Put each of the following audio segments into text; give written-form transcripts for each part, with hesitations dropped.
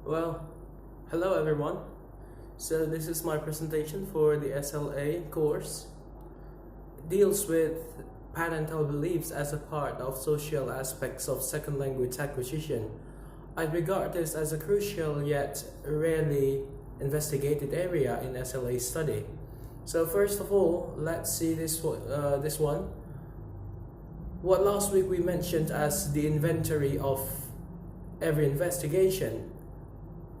Well, hello everyone. So this is my presentation for the SLA course. It deals with parental beliefs as a part of social aspects of second language acquisition. I regard this as a crucial yet rarely investigated area in SLA study. So first of all, let's see this one. What last week we mentioned as the inventory of every investigation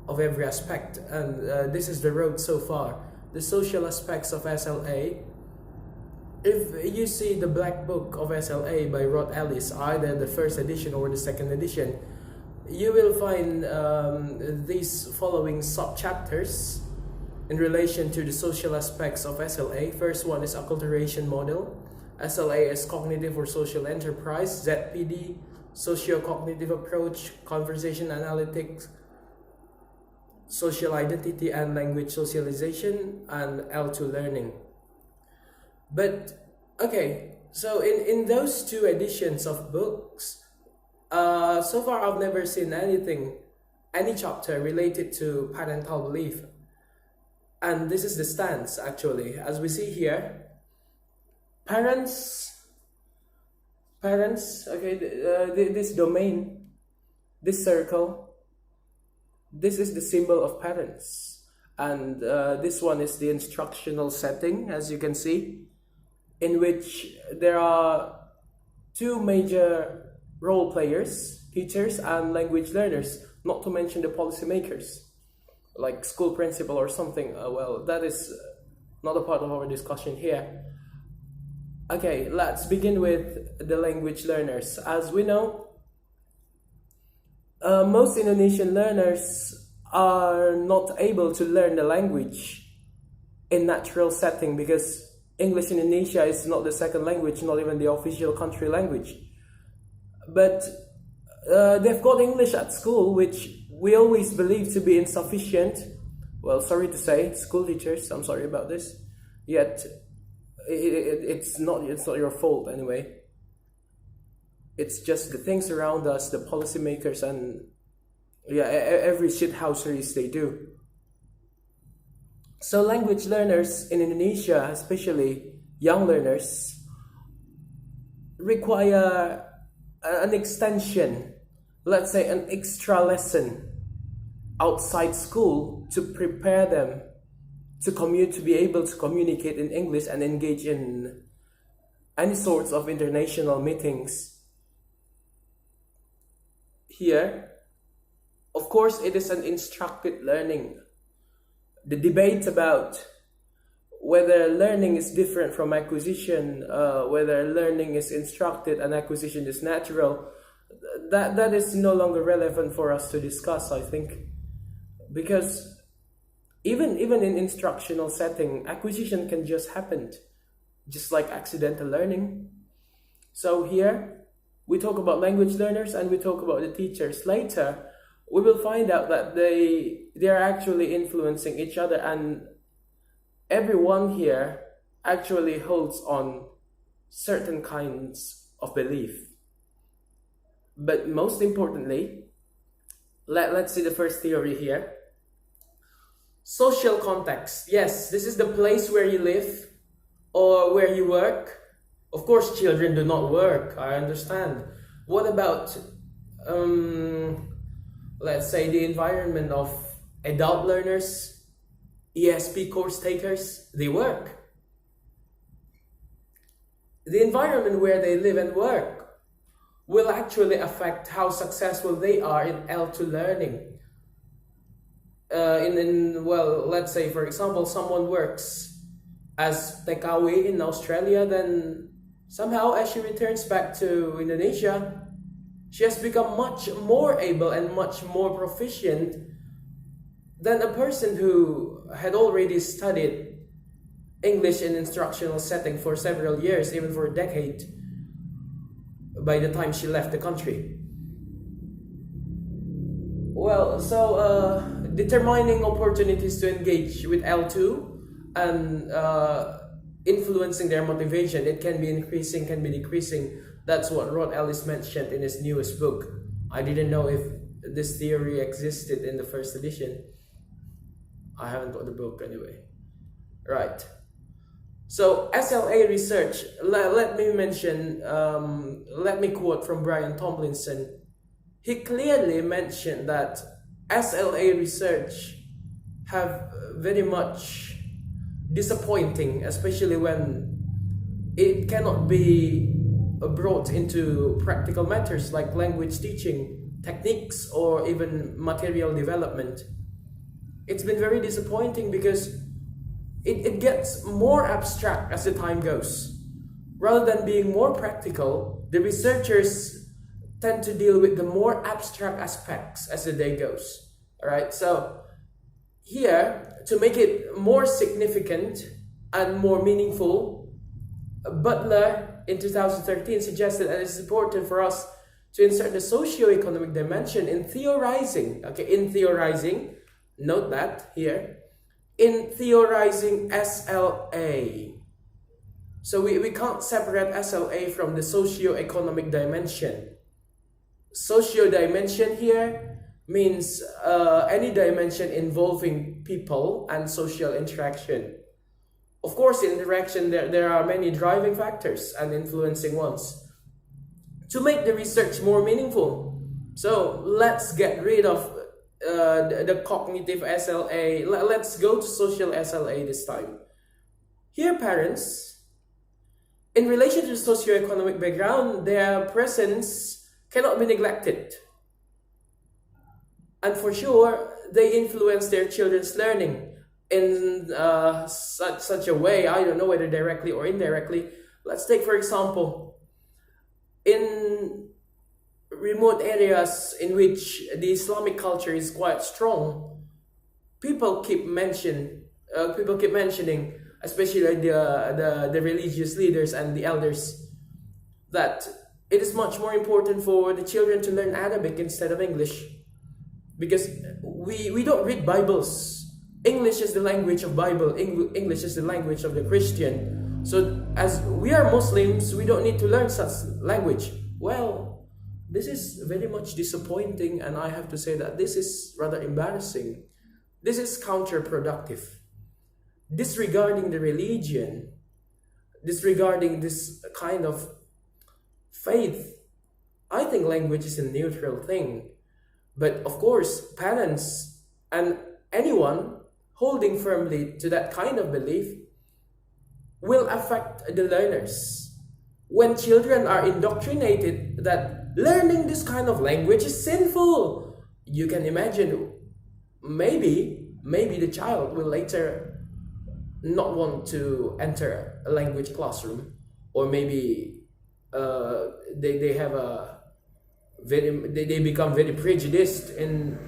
of every aspect, and this is the road so far. The social aspects of SLA. If you see the Black Book of SLA by Rod Ellis, either the first edition or the second edition, you will find these following sub-chapters in relation to the social aspects of SLA. First one is acculturation model. SLA is cognitive or social enterprise. ZPD, socio-cognitive approach, conversation analytics, social identity and language socialization, and L2 learning. But okay, so in those two editions of books, so far I've never seen any chapter related to parental belief. And this is the stance actually, as we see here. Parents, okay, this domain, this circle, this is the symbol of parents, and this one is the instructional setting, as you can see, in which there are two major role players, teachers and language learners, not to mention the policymakers, like school principal or something. Well, that is not a part of our discussion here. Okay, let's begin with the language learners. As we know, most Indonesian learners are not able to learn the language in natural setting because English in Indonesia is not the second language, not even the official country language. But they've got English at school, which we always believe to be insufficient. Well, sorry to say, school teachers, I'm sorry about this. Yet, it's not your fault anyway. It's just the things around us, the policymakers, and every shithouseries they do. So language learners in Indonesia, especially young learners, require an extension, let's say an extra lesson outside school to prepare them to be able to communicate in English and engage in any sorts of international meetings. Here, of course, it is an instructed learning. The debate about whether learning is different from acquisition, whether learning is instructed and acquisition is natural, that is no longer relevant for us to discuss, I think. Because even in instructional setting, acquisition can just happen, just like accidental learning. So here, we talk about language learners and we talk about the teachers. Later, we will find out that they are actually influencing each other, and everyone here actually holds on certain kinds of belief. But most importantly, let's see the first theory here. Social context. Yes, this is the place where you live or where you work. Of course, children do not work, I understand. What about, let's say, the environment of adult learners, ESP course takers? They work. The environment where they live and work will actually affect how successful they are in L2 learning. Well, let's say, for example, someone works as TKW in Australia, then somehow as she returns back to Indonesia, she has become much more able and much more proficient than a person who had already studied English in instructional setting for several years, even for a decade, by the time she left the country. Well, so determining opportunities to engage with L2 and influencing their motivation, it can be increasing, can be decreasing. That's what Rod Ellis mentioned in his newest book. I didn't know if this theory existed in the first edition. I haven't got the book anyway. Right. So SLA research, let me mention, let me quote from Brian Tomlinson. He clearly mentioned that SLA research have very much disappointing, especially when it cannot be brought into practical matters like language teaching, techniques, or even material development. It's been very disappointing because it gets more abstract as the time goes. Rather than being more practical, the researchers tend to deal with the more abstract aspects as the day goes. Alright, so here, to make it more significant and more meaningful, Butler in 2013 suggested that it's important for us to insert the socio-economic dimension in theorizing. Okay, in theorizing, note that here, in theorizing SLA. So we can't separate SLA from the socio-economic dimension. Socio-dimension here means any dimension involving people and social interaction. Of course, in interaction, there are many driving factors and influencing ones to make the research more meaningful. So let's get rid of the cognitive SLA. Let's go to social SLA this time. Here, parents, in relation to the socioeconomic background, their presence cannot be neglected. And for sure, they influence their children's learning in such a way, I don't know whether directly or indirectly. Let's take, for example, in remote areas in which the Islamic culture is quite strong, people keep mentioning, especially the religious leaders and the elders, that it is much more important for the children to learn Arabic instead of English, because we don't read Bibles. English is the language of Bible. English is the language of the Christian. So as we are Muslims, we don't need to learn such language. Well, this is very much disappointing, and I have to say that this is rather embarrassing. This is counterproductive. Disregarding the religion, disregarding this kind of faith, I think language is a neutral thing. But of course, parents and anyone holding firmly to that kind of belief will affect the learners. When children are indoctrinated that learning this kind of language is sinful, you can imagine maybe the child will later not want to enter a language classroom, or maybe they have a they become very prejudiced in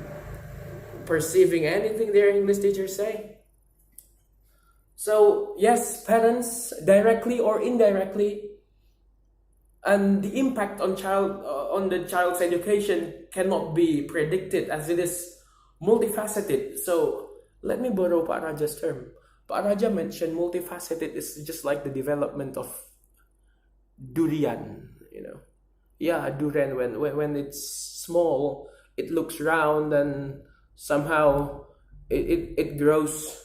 perceiving anything their English teachers say. So yes, parents, directly or indirectly, and the impact on the child's education cannot be predicted, as it is multifaceted. So let me borrow Pak Raja's term. Pak Raja mentioned multifaceted is just like the development of durian, Yeah, durian, when it's small, it looks round, and somehow it grows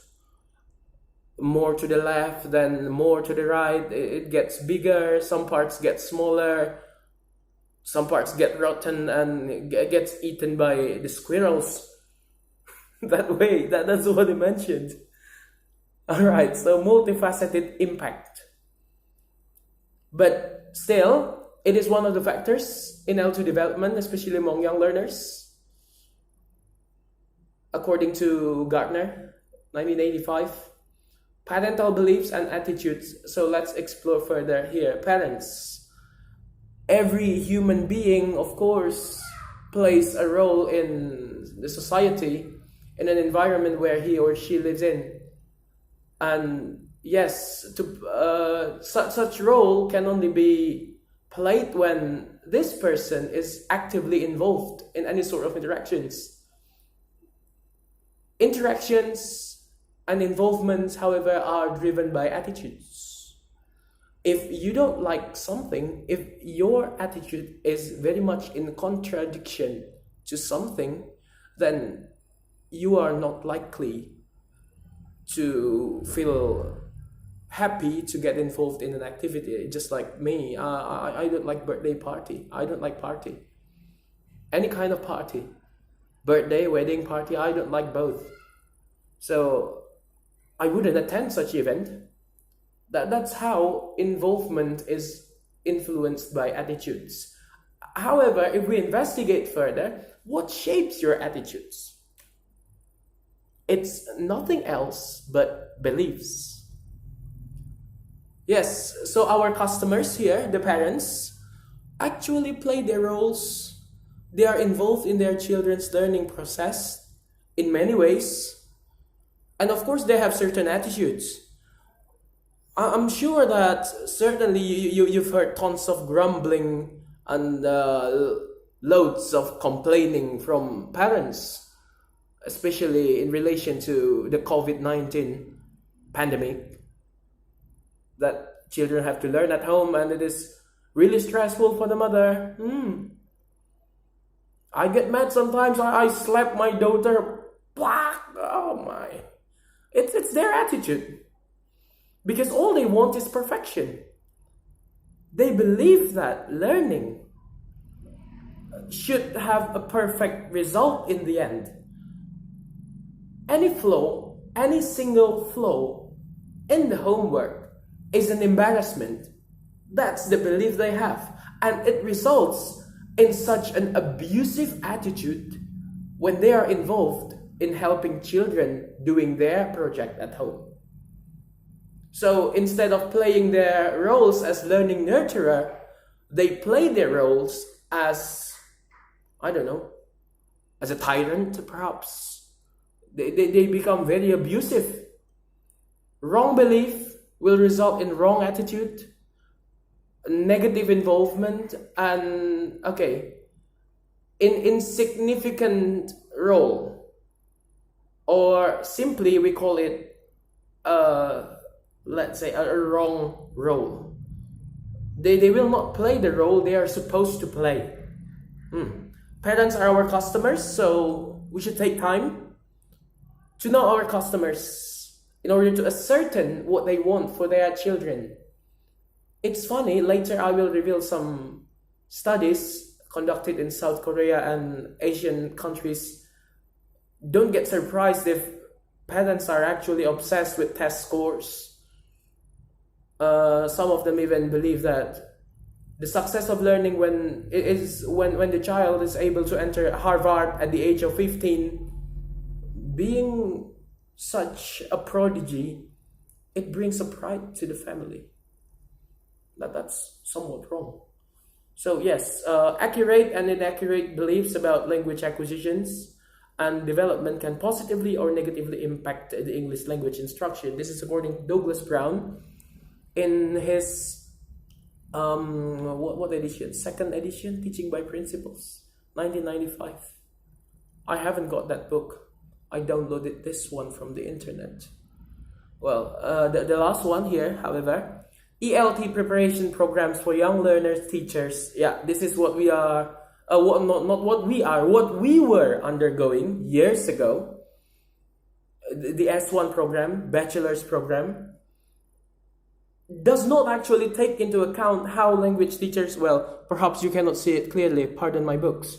more to the left, then more to the right. It gets bigger, some parts get smaller, some parts get rotten and gets eaten by the squirrels. That way, that's what he mentioned. Alright, so multifaceted impact. But still, it is one of the factors in L2 development, especially among young learners. According to Gartner, 1985, parental beliefs and attitudes. So let's explore further here. Parents. Every human being, of course, plays a role in the society, in an environment where he or she lives in. And yes, such role can only be played when this person is actively involved in any sort of interactions. Interactions and involvements, however, are driven by attitudes. If you don't like something, if your attitude is very much in contradiction to something, then you are not likely to feel happy to get involved in an activity. Just like me, I don't like birthday party. I don't like party. Any kind of party. Birthday, wedding party, I don't like both. So I wouldn't attend such event. That's how involvement is influenced by attitudes. However, if we investigate further, what shapes your attitudes? It's nothing else but beliefs. Yes, so our customers here, the parents, actually play their roles. They are involved in their children's learning process in many ways. And of course, they have certain attitudes. I'm sure that certainly you've heard tons of grumbling and loads of complaining from parents, especially in relation to the COVID-19 pandemic, that children have to learn at home and it is really stressful for the mother. I get mad sometimes. I slap my daughter. Oh my. It's their attitude. Because all they want is perfection. They believe that learning should have a perfect result in the end. Any flaw, any single flaw in the homework is an embarrassment. That's the belief they have. And it results in such an abusive attitude when they are involved in helping children doing their project at home. So instead of playing their roles as learning nurturer, they play their roles as, I don't know, as a tyrant perhaps. They become very abusive. Wrong belief will result in wrong attitude, negative involvement, and in insignificant role, or simply we call it let's say a wrong role. They will not play the role they are supposed to play. Parents are our customers, so we should take time to know our customers in order to ascertain what they want for their children. It's funny, later I will reveal some studies conducted in South Korea and Asian countries. Don't get surprised if parents are actually obsessed with test scores. Some of them even believe that the success of learning when the child is able to enter Harvard at the age of 15, being such a prodigy, it brings a pride to the family. That's somewhat wrong. So yes, accurate and inaccurate beliefs about language acquisitions and development can positively or negatively impact the English language instruction. This is according to Douglas Brown in his what edition? Second edition, Teaching by Principles, 1995. I haven't got that book. I downloaded this one from the internet. Well, the last one here, however, ELT preparation programs for young learners, teachers. Yeah, this is what we are. What we were undergoing years ago. The S1 program, bachelor's program, does not actually take into account how language teachers, well, perhaps you cannot see it clearly, pardon my books.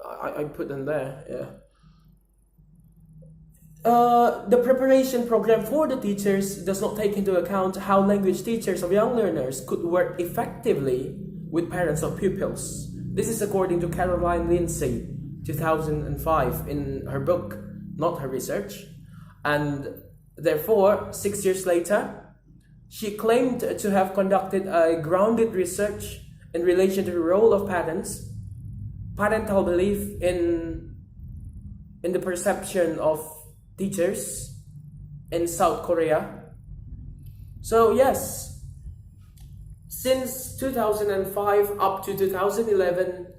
I put them there, yeah. The preparation program for the teachers does not take into account how language teachers of young learners could work effectively with parents of pupils. This is according to Caroline Lindsay, 2005, in her book, not her research. And therefore, 6 years later, she claimed to have conducted a grounded research in relation to the role of parents, parental belief in the perception of teachers in South Korea. So yes, since 2005 up to 2011,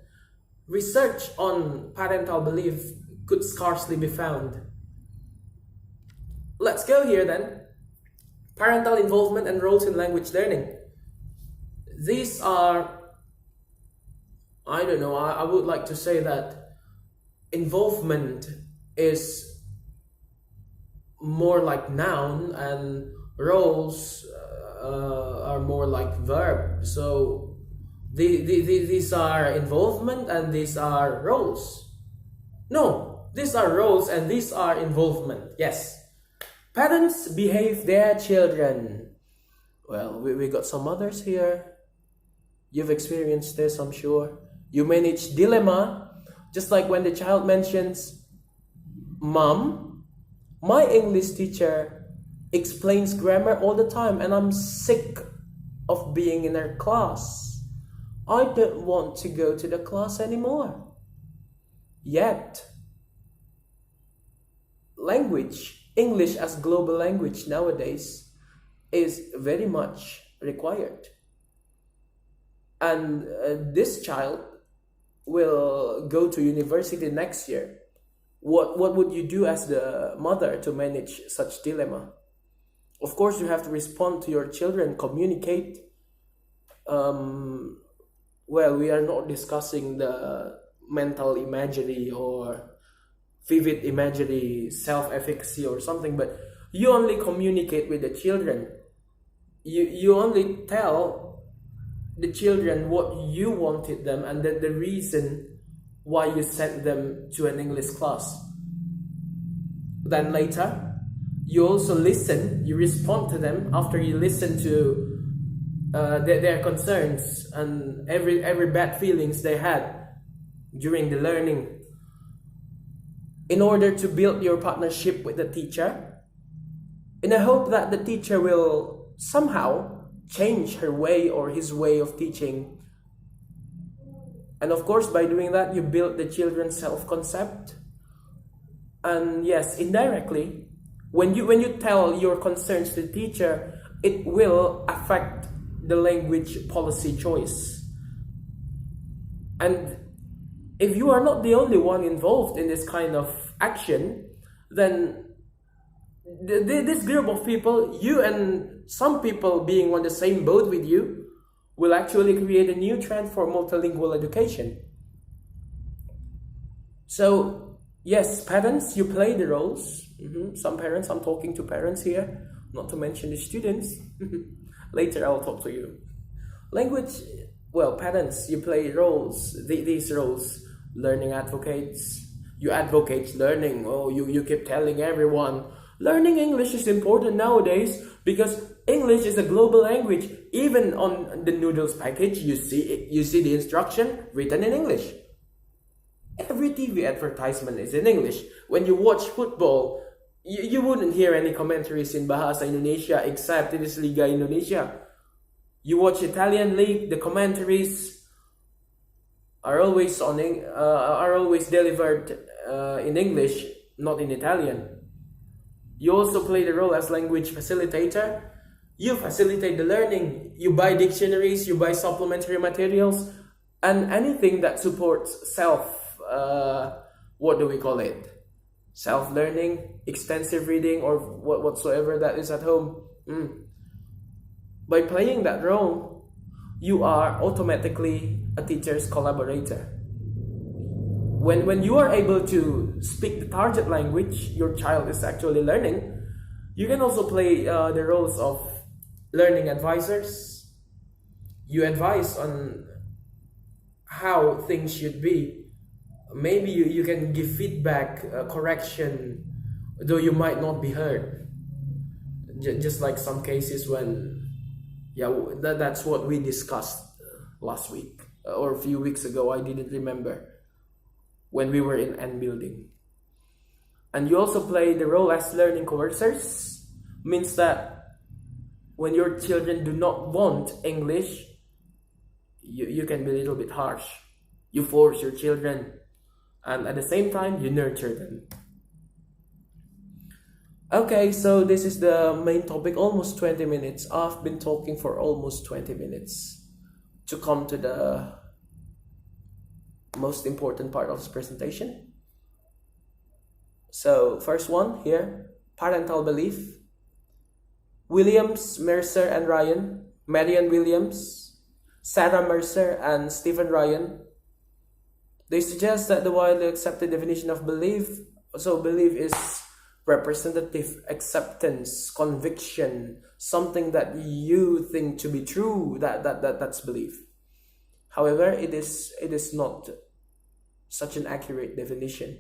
research on parental belief could scarcely be found. Let's go here then. Parental involvement and roles in language learning. These are, I don't know, I would like to say that involvement is more like noun and roles are more like verb. So these are involvement and these are roles. No, these are roles and these are involvement. Yes. Parents behave their children. Well, we got some mothers here. You've experienced this, I'm sure. You manage dilemma, just like when the child mentions, Mom, my English teacher explains grammar all the time and I'm sick of being in her class. I don't want to go to the class anymore. Yet, language, English as global language nowadays is very much required. And this child will go to university next year. What would you do as the mother to manage such dilemma? Of course, you have to respond to your children, communicate. Well, we are not discussing the mental imagery or vivid imagery, self-efficacy or something, but you only communicate with the children. You only tell the children what you wanted them and then the reason why you sent them to an English class. Then later, you also listen, you respond to them after you listen to their concerns and every bad feelings they had during the learning, in order to build your partnership with the teacher, in a hope that the teacher will somehow change her way or his way of teaching. And of course, by doing that, you build the children's self-concept. And yes, indirectly, when you tell your concerns to the teacher, it will affect the language policy choice. And if you are not the only one involved in this kind of action, then this group of people, you and some people being on the same boat with you, will actually create a new trend for multilingual education. So, yes, parents, you play the roles. Some parents, I'm talking to parents here, not to mention the students. Later, I'll talk to you. Language, well, parents, you play roles, these roles. Learning advocates, you advocate learning. Oh, you keep telling everyone, learning English is important nowadays because English is a global language. Even on the noodles package, you see the instruction written in English. Every TV advertisement is in English. When you watch football, you wouldn't hear any commentaries in Bahasa Indonesia except it is Liga Indonesia. You watch Italian league, the commentaries are always delivered in English, not in Italian. You also play the role as language facilitator. You facilitate the learning. You buy dictionaries, you buy supplementary materials, and anything that supports what do we call it? Self-learning, extensive reading, or whatsoever that is at home. By playing that role, you are automatically a teacher's collaborator. When you are able to speak the target language your child is actually learning, you can also play the roles of learning advisors. You advise on how things should be. Maybe you can give feedback, correction, though you might not be heard. Just like some cases when, that's what we discussed last week or a few weeks ago, I didn't remember, when we were in N building. And you also play the role as learning coercers, means that when your children do not want English, you can be a little bit harsh. You force your children, and at the same time, you nurture them. Okay, so this is the main topic, almost 20 minutes. I've been talking for almost 20 minutes to come to the most important part of this presentation. So, first one here, parental belief. Williams, Mercer, and Ryan, Marian Williams, Sarah Mercer, and Stephen Ryan They suggest that the widely accepted definition of belief, so belief is representative acceptance, conviction, something that you think to be true, that's belief. However, it is not such an accurate definition.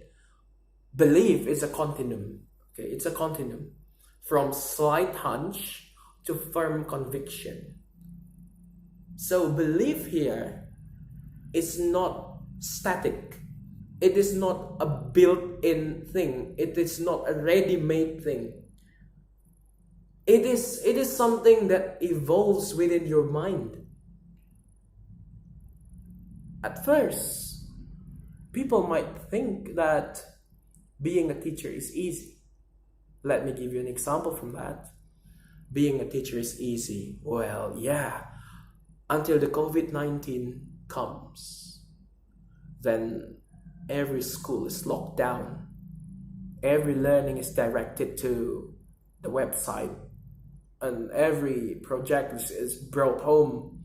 Belief is a continuum. Okay, it's a continuum from slight hunch to firm conviction. So belief here is not static. It is not a built-in thing. It is not a ready-made thing. It is something that evolves within your mind. At first, people might think that being a teacher is easy. Let me give you an example from that. Being a teacher is easy. Well, yeah, until the COVID-19 comes. Then every school is locked down. Every learning is directed to the website. And every project is brought home.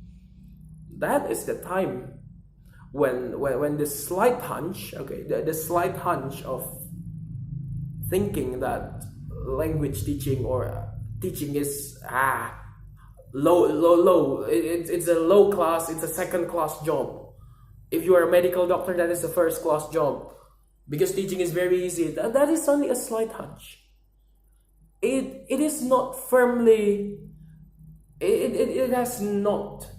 That is the time when the slight hunch, the slight hunch of thinking that language teaching or teaching is low. It's a low class, it's a second class job. If you are a medical doctor, that is a first class job. Because teaching is very easy. That is only a slight hunch. It is not firmly, it has not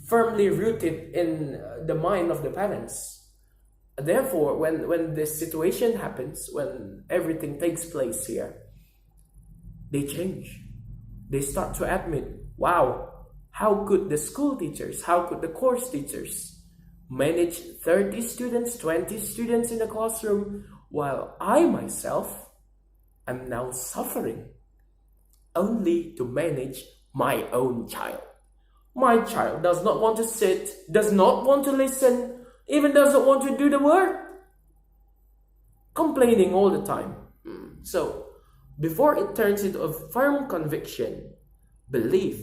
firmly rooted in the mind of the parents. Therefore, when this situation happens, when everything takes place here, they change. They start to admit, wow, how could the school teachers, how could the course teachers manage 30 students, 20 students in a classroom, while I myself am now suffering only to manage my own child. My child does not want to sit, does not want to listen, even doesn't want to do the work. Complaining all the time. So, before it turns into a firm conviction, belief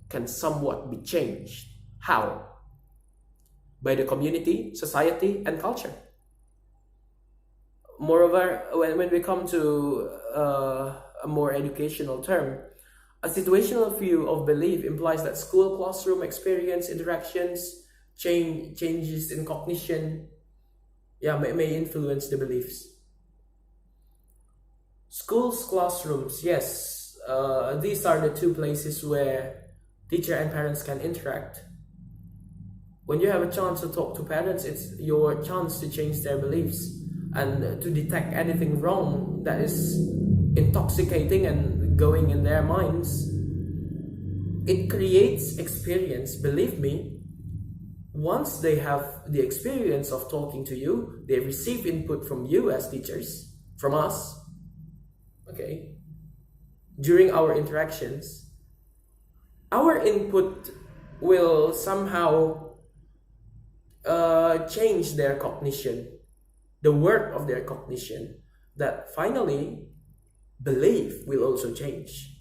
can somewhat be changed. How? By the community, society, and culture. Moreover, when we come to a more educational term, a situational view of belief implies that school classroom experience, interactions, changes in cognition, may influence the beliefs. Schools, classrooms, yes, these are the two places where teacher and parents can interact. When you have a chance to talk to parents, it's your chance to change their beliefs and to detect anything wrong that is intoxicating and going in their minds. It creates experience, believe me. Once they have the experience of talking to you, they receive input from you as teachers, from us, during our interactions, our input will somehow change their cognition, the work of their cognition, that finally belief will also change.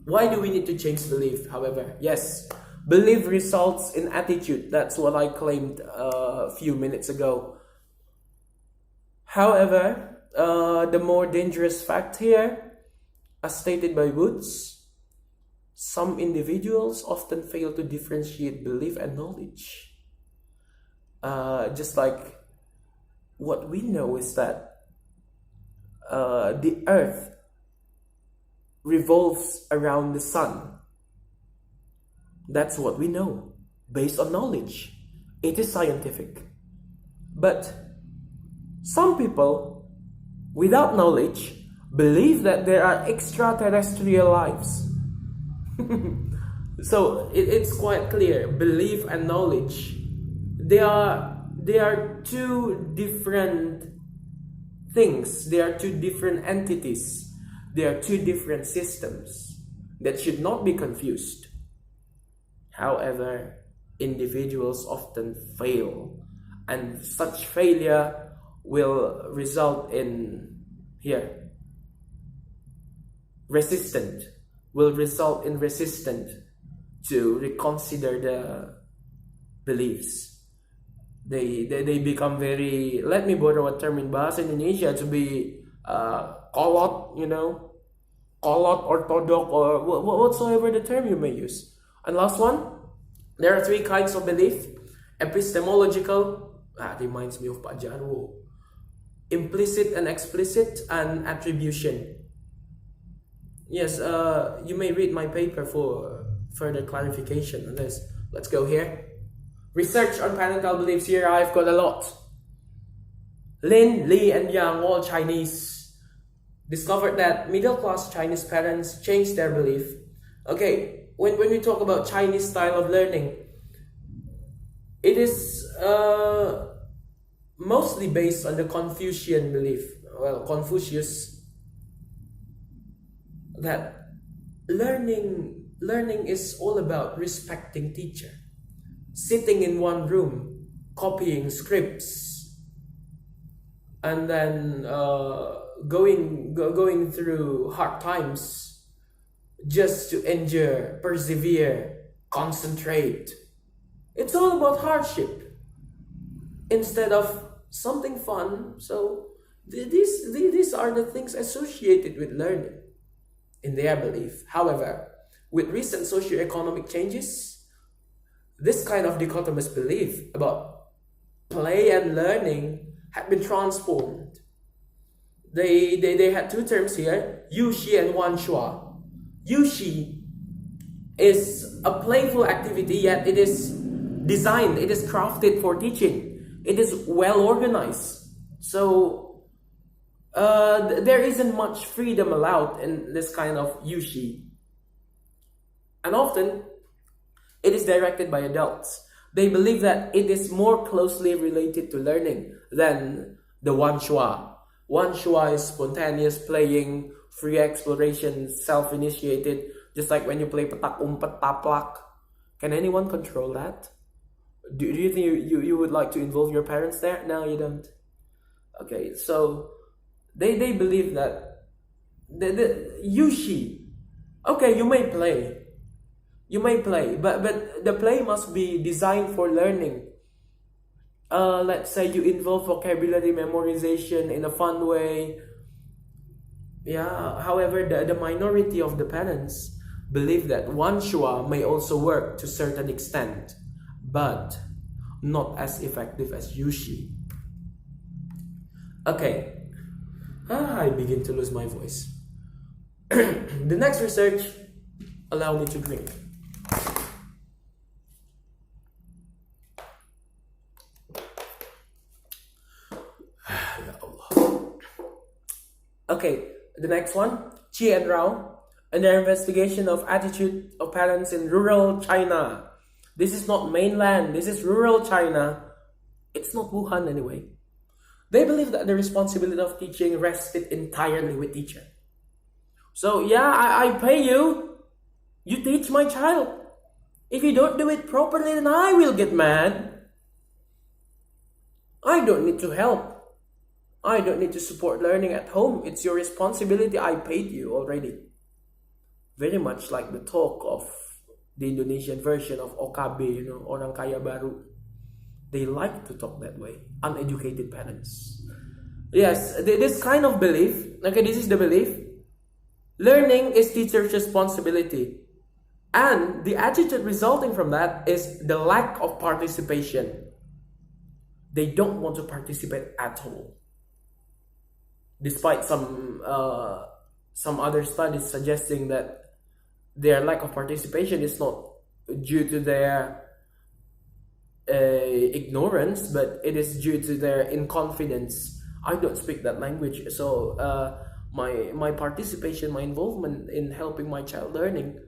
Why do we need to change belief, however? Yes, belief results in attitude. That's what I claimed a few minutes ago. However, the more dangerous fact here, as stated by Woods, some individuals often fail to differentiate belief and knowledge. Just like what we know is that the earth revolves around the sun. That's what we know, based on knowledge. It is scientific. But some people, without knowledge, believe that there are extraterrestrial lives. So it's quite clear, belief and knowledge, they are two different things. They are two different entities. They are two different systems that should not be confused. However, individuals often fail, and such failure will result in resistant to reconsider the beliefs. They become very, let me borrow a term in Bahasa Indonesia, to be kolot, kolot, orthodox, or whatsoever the term you may use. And last one, there are three kinds of belief: epistemological, reminds me of Pak Jarwo, implicit and explicit, and attribution. Yes, you may read my paper for further clarification on this. Let's go here. Research on parental beliefs. Here I've got a lot. Lin, Li, and Yang, all Chinese, discovered that middle-class Chinese parents changed their belief. Okay, when we talk about Chinese style of learning, it is mostly based on the Confucian belief. Well, Confucius, that learning is all about respecting teacher, sitting in one room, copying scripts, and then going through hard times just to endure, persevere, concentrate. It's all about hardship instead of something fun. So these are the things associated with learning in their belief. However, with recent socio-economic changes, this kind of dichotomous belief about play and learning had been transformed. They had two terms here, Yuxi and Wanshua. Yuxi is a playful activity, yet it is designed, it is crafted for teaching. It is well organized. So there isn't much freedom allowed in this kind of Yuxi. And often, it is directed by adults. They believe that it is more closely related to learning than the Wanshua. Wanshua is spontaneous playing, free exploration, self-initiated, just like when you play petak umpet taplak. Can anyone control that? Do you think you would like to involve your parents there? No, you don't. Okay, so they believe that the Yuxi, okay, you may play, but the play must be designed for learning. Let's say you involve vocabulary memorization in a fun way. Yeah, however, the minority of the parents believe that Wanshua may also work to a certain extent, but not as effective as Yuxi. Okay, I begin to lose my voice. The next research, allow me to drink. Okay, the next one, Chi and Rao, and their investigation of attitude of parents in rural China. This is not mainland, this is rural China. It's not Wuhan anyway. They believe that the responsibility of teaching rested entirely with teacher. So yeah, I pay you. You teach my child. If you don't do it properly, then I will get mad. I don't need to help. I don't need to support learning at home. It's your responsibility. I paid you already. Very much like the talk of the Indonesian version of OKB, orang kaya baru. They like to talk that way. Uneducated parents. Yes, this kind of belief, okay, this is the belief. Learning is teacher's responsibility. And the attitude resulting from that is the lack of participation. They don't want to participate at all. Despite some other studies suggesting that their lack of participation is not due to their ignorance, but it is due to their inconfidence. I don't speak that language, so my participation, my involvement in helping my child learning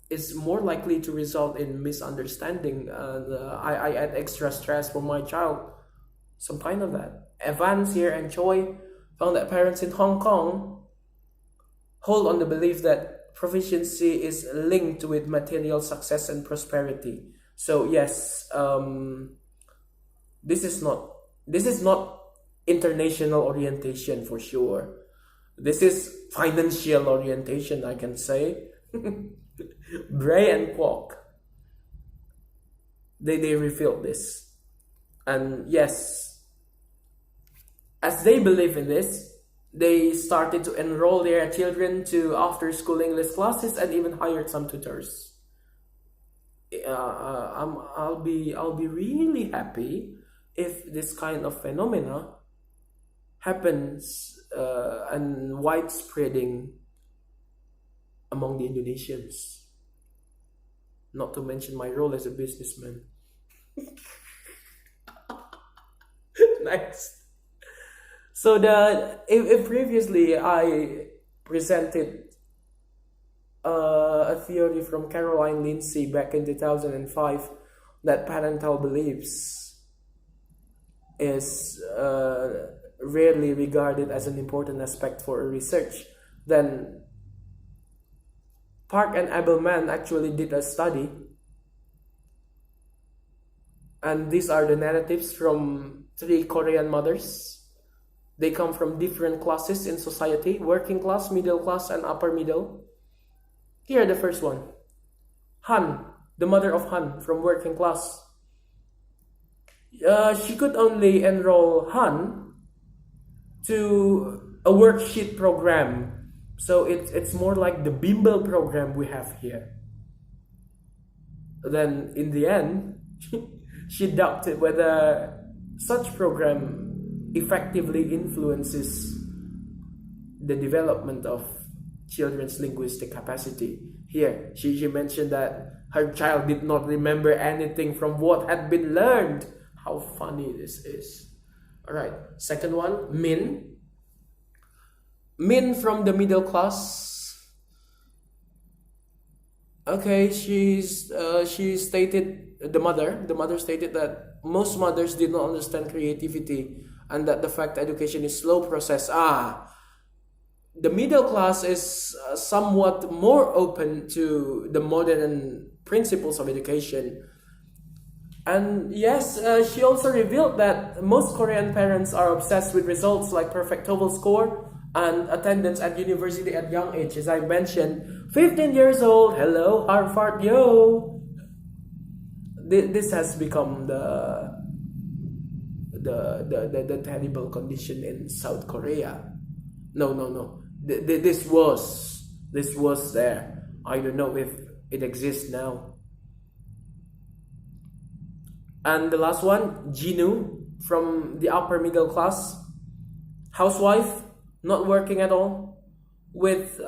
is more likely to result in misunderstanding. I add extra stress for my child, some kind of that. Evans here and Choi found that parents in Hong Kong hold on the belief that proficiency is linked with material success and prosperity. So yes, this is not international orientation for sure. This is financial orientation, I can say. Bray and Kwok, they revealed this. And yes, as they believe in this, they started to enroll their children to after-school English classes and even hired some tutors. I'll be really happy if this kind of phenomena happens and widespreading among the Indonesians. Not to mention my role as a businessman. Next. So if previously I presented a theory from Caroline Lindsay back in 2005 that parental beliefs is rarely regarded as an important aspect for research, then Park and Abelman actually did a study, and these are the narratives from 3 Korean mothers. They come from different classes in society: working class, middle class, and upper middle. Here, the first one. Han, the mother of Han from working class. She could only enroll Han to a worksheet program. So it's more like the bimbel program we have here. Then in the end, she doubted whether such program effectively influences the development of children's linguistic capacity. Here, she mentioned that her child did not remember anything from what had been learned. How funny this is. Alright, second one, Min. Min from the middle class. Okay, she stated, the mother stated that most mothers did not understand creativity and that the fact education is slow process. The middle class is somewhat more open to the modern principles of education. And yes, she also revealed that most Korean parents are obsessed with results like perfect TOEFL score and attendance at university at young age. As I mentioned, 15 years old, hello, Harvard, yo! This has become the terrible condition in South Korea. No. This was there. I don't know if it exists now. And the last one, Jinu from the upper middle class, housewife, not working at all, with